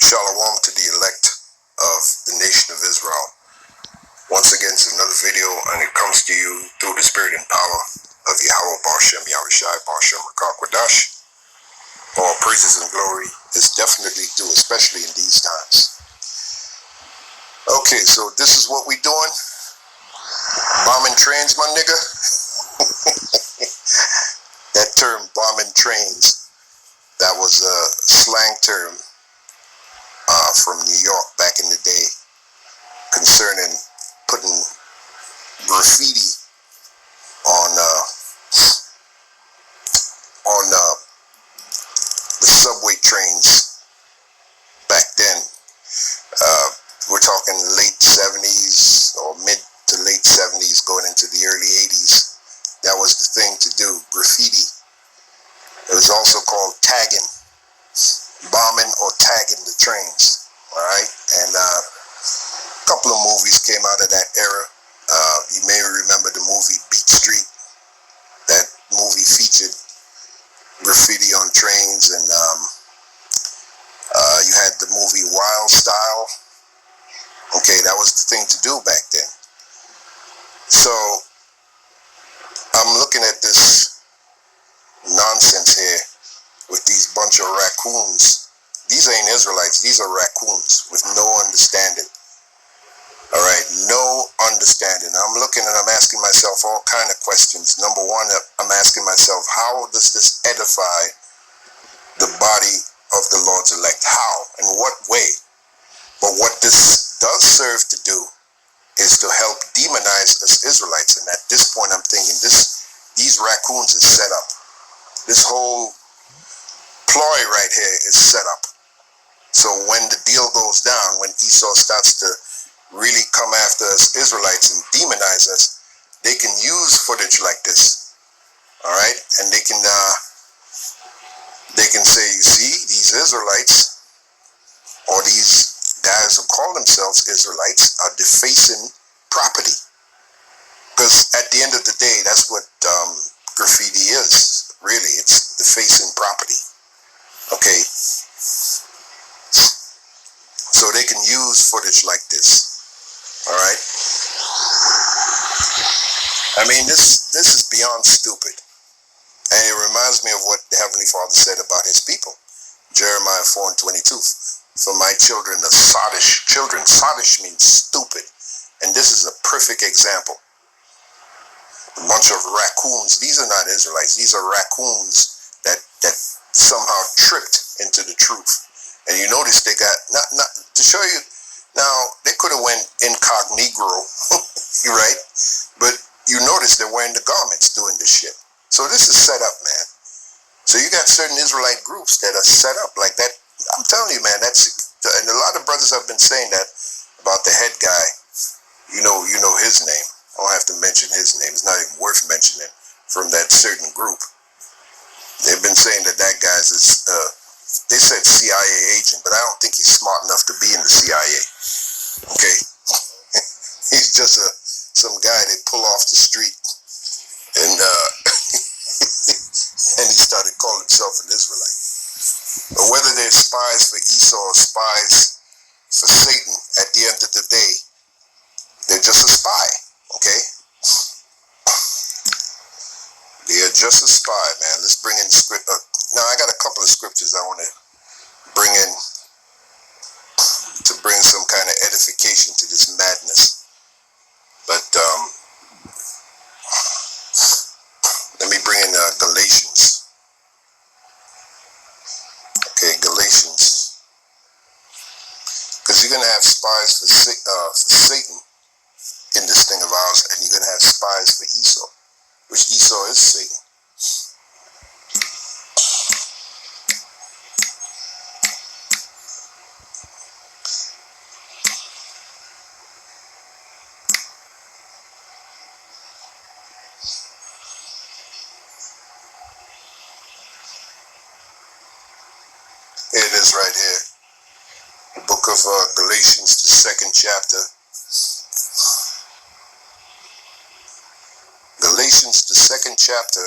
Shalom to the elect of the nation of Israel. Once again, it's another video, and it comes to you through the spirit and power of Yahweh Barshem Yahushai Barshem Rakakwadash. All praises and glory is definitely due, especially in these times. Okay, so this is what we doing. Bombing trains, my nigga. That term, bombing trains, that was a slang term from New York back in the day concerning putting graffiti on the subway trains back then. We're talking late 70s or mid to late 70s going into the early 80s. That was the thing to do, graffiti. It was also called tagging, bombing or tagging the trains. All right, and a couple of movies came out of that era. You may remember the movie Beat Street. That movie featured graffiti on trains, and you had the movie Wild Style. Okay, that was the thing to do back then. So I'm looking at this nonsense here with these bunch of raccoons. These ain't Israelites, these are raccoons with no understanding. All right, no understanding. I'm looking and I'm asking myself all kind of questions. Number one, I'm asking myself, how does this edify the body of the Lord's elect? How? In what way? But what this does serve to do is to help demonize us Israelites. And at this point, I'm thinking these raccoons is set up. This whole ploy right here is set up. So when the deal goes down, when Esau starts to really come after us Israelites and demonize us, they can use footage like this, all right? And they can say, you see, these Israelites or these guys who call themselves Israelites are defacing property. Because at the end of the day, that's what graffiti is, really. It's defacing property, okay? So they can use footage like this, all right? I mean, this is beyond stupid. And it reminds me of what the Heavenly Father said about his people. Jeremiah 4:22. For my children are sottish children. Sottish means stupid. And this is a perfect example. A bunch of raccoons. These are not Israelites. These are raccoons that somehow tripped into the truth. And you notice they got, not to show you, now they could have went incognito, right? But you notice they're wearing the garments doing this shit. So this is set up, man. So you got certain Israelite groups that are set up like that. I'm telling you, man, and a lot of brothers have been saying that about the head guy. You know his name. I don't have to mention his name. It's not even worth mentioning, from that certain group. They've been saying that guy's they said CIA agent, but I don't think he's smart enough to be in the CIA. Okay? He's just some guy they pull off the street, and and he started calling himself an Israelite. But whether they're spies for Esau or spies for Satan, at the end of the day, they're just a spy. Okay? They are just a spy, man. Let's bring in the script. Now, I got a couple of scriptures I want to bring in to bring some kind of edification to this madness. But let me bring in Galatians. Okay, Galatians. Because you're going to have spies for Satan in this thing of ours, and you're going to have spies for Esau, which Esau is Satan. Here it is right here. The book of Galatians, the 2nd chapter. Galatians, the 2nd chapter,